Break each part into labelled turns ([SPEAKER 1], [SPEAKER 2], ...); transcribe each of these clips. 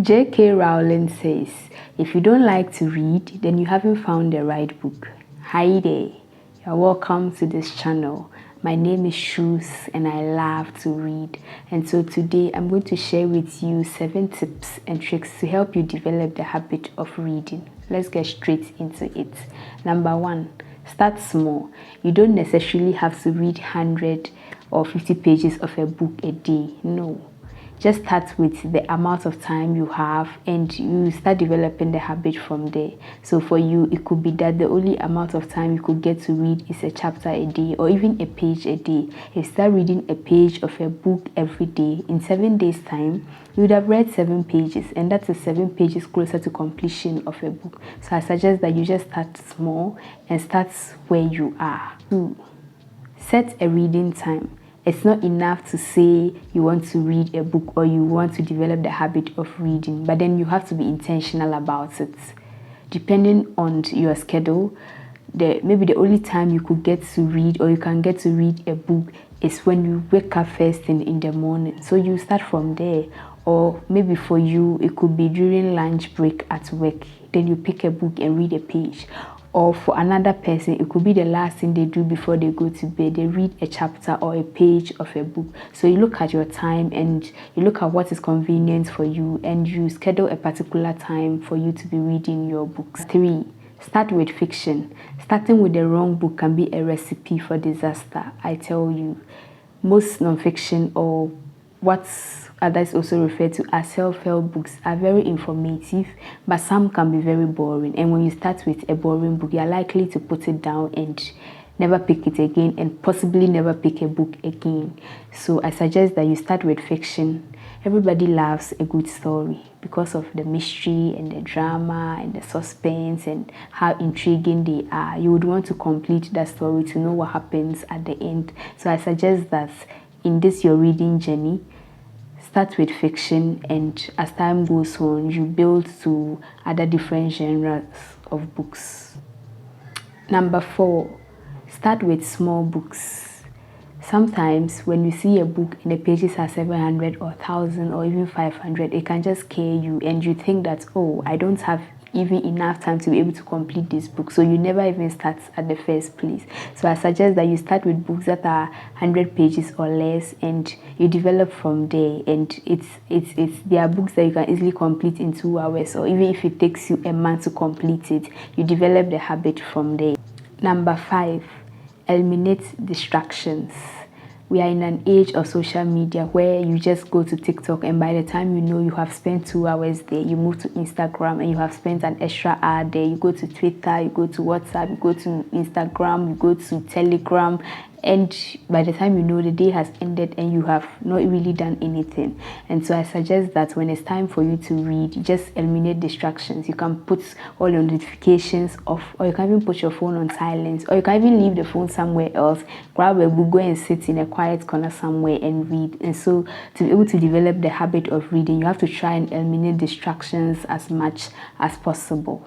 [SPEAKER 1] J.K. Rowling says, if you don't like to read, then you haven't found the right book. Hi there, you're welcome to this channel. My name is Truus and I love to read. And so today I'm going to share with you 7 tips and tricks to help you develop the habit of reading. Let's get straight into it. Number 1, start small. You don't necessarily have to read 100 or 50 pages of a book a day. No. Just start with the amount of time you have and you start developing the habit from there. So for you, it could be that the only amount of time you could get to read is a chapter a day or even a page a day. If you start reading a page of a book every day, in 7 days time, you would have read 7 pages, and that's 7 pages closer to completion of a book. So I suggest that you just start small and start where you are. 2, set a reading time. It's not enough to say you want to read a book or you want to develop the habit of reading, but then you have to be intentional about it. Depending on your schedule, maybe the only time you could get to read or you can get to read a book is when you wake up first thing in the morning. So you start from there. Or maybe for you, it could be during lunch break at work. Then you pick a book and read a page. Or for another person, it could be the last thing they do before they go to bed. They read a chapter or a page of a book. So you look at your time and you look at what is convenient for you and you schedule a particular time for you to be reading your books. 3, start with fiction. Starting with the wrong book can be a recipe for disaster, I tell you. Most nonfiction or what others also refer to as self-help books are very informative, but some can be very boring. And when you start with a boring book, you're likely to put it down and never pick it again and possibly never pick a book again. So I suggest that you start with fiction. Everybody loves a good story because of the mystery and the drama and the suspense and how intriguing they are. You would want to complete that story to know what happens at the end. So I suggest that in this your reading journey, start with fiction, and as time goes on, you build to other different genres of books. Number 4, start with small books. Sometimes when you see a book and the pages are 700 or 1,000 or even 500, it can just scare you and you think that, oh, I don't have even enough time to be able to complete this book. So you never even start at the first place. So I suggest that you start with books that are 100 pages or less and you develop from there. And there are books that you can easily complete in 2 hours, or even if it takes you a month to complete it, you develop the habit from there. Number 5, eliminate distractions. We are in an age of social media where you just go to TikTok and by the time you know you have spent 2 hours there, you move to Instagram and you have spent an extra hour there. You go to Twitter, you go to WhatsApp, you go to Instagram, you go to Telegram, and by the time you know, the day has ended and you have not really done anything. And so I suggest that when it's time for you to read, you just eliminate distractions. You can put all your notifications off, or you can even put your phone on silence, or you can even leave the phone somewhere else, grab a book, go and sit in a quiet corner somewhere and read. And so to be able to develop the habit of reading, you have to try and eliminate distractions as much as possible.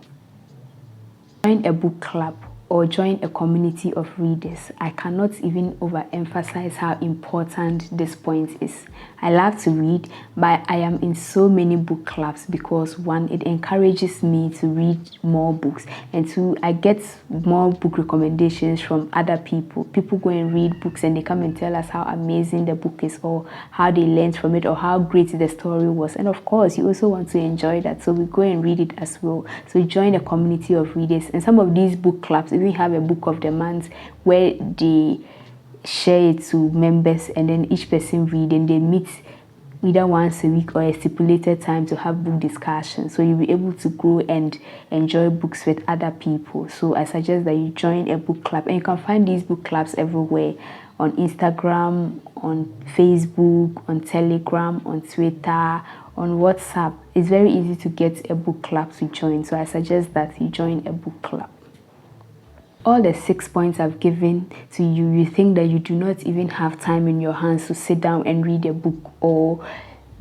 [SPEAKER 1] Join a book club or join a community of readers. I cannot even overemphasize how important this point is. I love to read, but I am in so many book clubs because 1, it encourages me to read more books, and 2, I get more book recommendations from other people. People go and read books and they come and tell us how amazing the book is or how they learned from it or how great the story was. And of course, you also want to enjoy that, so we go and read it as well. So join a community of readers, and some of these book clubs even have a book of the month where they share it to members and then each person read, and they meet either once a week or a stipulated time to have book discussions. So you'll be able to grow and enjoy books with other people. So I suggest that you join a book club, and you can find these book clubs everywhere: on Instagram, on Facebook, on Telegram, on Twitter, on WhatsApp. It's very easy to get a book club to join. So I suggest that you join a book club. All the 6 points I've given to you, you think that you do not even have time in your hands to sit down and read a book, or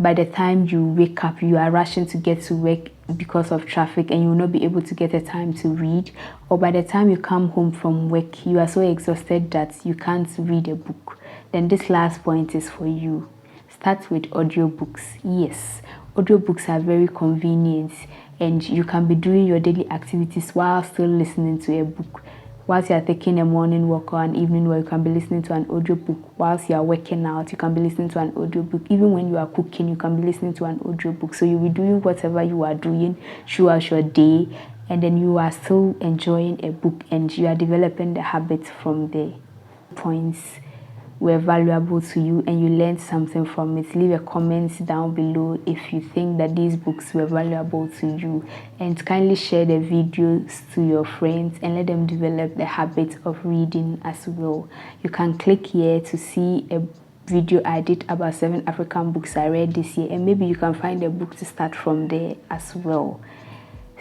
[SPEAKER 1] by the time you wake up, you are rushing to get to work because of traffic and you will not be able to get a time to read, or by the time you come home from work, you are so exhausted that you can't read a book, then this last point is for you. Start with audiobooks. Yes, audiobooks are very convenient, and you can be doing your daily activities while still listening to a book. Whilst you are taking a morning walk or an evening walk, you can be listening to an audiobook. Whilst you are working out, you can be listening to an audiobook. Even when you are cooking, you can be listening to an audiobook. So you'll be doing whatever you are doing throughout your day, and then you are still enjoying a book, and you are developing the habit from there. Points were valuable to you and you learned something from it. Leave a comment down below if you think that these books were valuable to you, and kindly share the videos to your friends and let them develop the habit of reading as well. You can click here to see a video I did about 7 African books I read this year, and maybe you can find a book to start from there as well.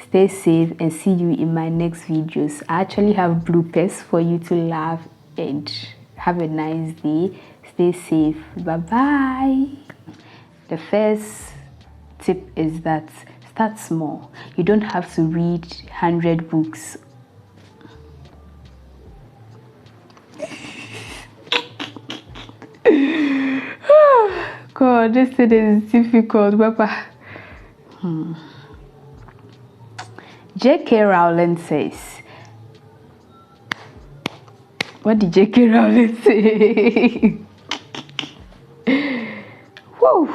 [SPEAKER 1] Stay safe and see you in my next videos. I actually have bloopers for you to laugh, and have a nice day. Stay safe. Bye bye. The first tip is that start small. You don't have to read 100 books. God, this thing is difficult, Papa. J.K. Rowling says, what did J.K. Rowling say? Whoa.